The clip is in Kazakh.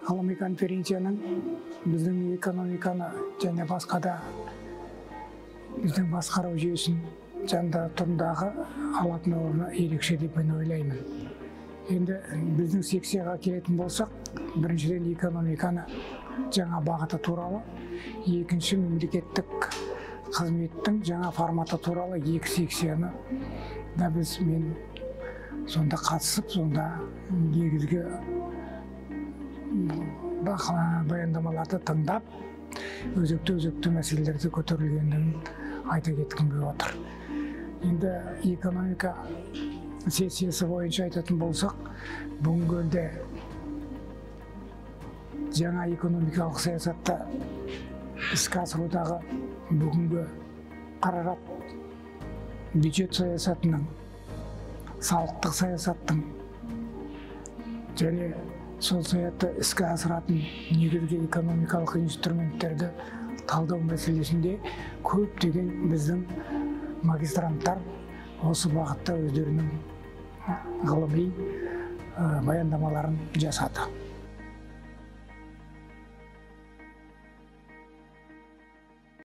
ғылыми конференцияның біздің экономиканы және басқа да біздің басқару жүйесін жандандырудағы алатын орны ерекше деп мен ойлаймын. Енді біздің секцияға келетін болсақ, біріншіден экономиканы жаңа бағыты туралы, екінші мемлекеттік қызметтің жаңа форматы туралы екі секцияны да мен сонда қатысып, сонда негізгі баяндамаларды тыңдап, өзекті мәселелерді көтерілгендігін айта кеткім келіп отыр. Енді экономика сессиясы бойынша айтатын болсақ, бүгінгі жаңа экономикалық саясатта іске асырудағы бүгінгі қаражат, бюджет саясатының, салықтық саясаттың және сол саясатты іске асыратын негізгі экономикалық инструменттерді талдау мәселесінде көптеген біздің магистранттар осы бағытта өздерінің ғылыми баяндамаларын жасады.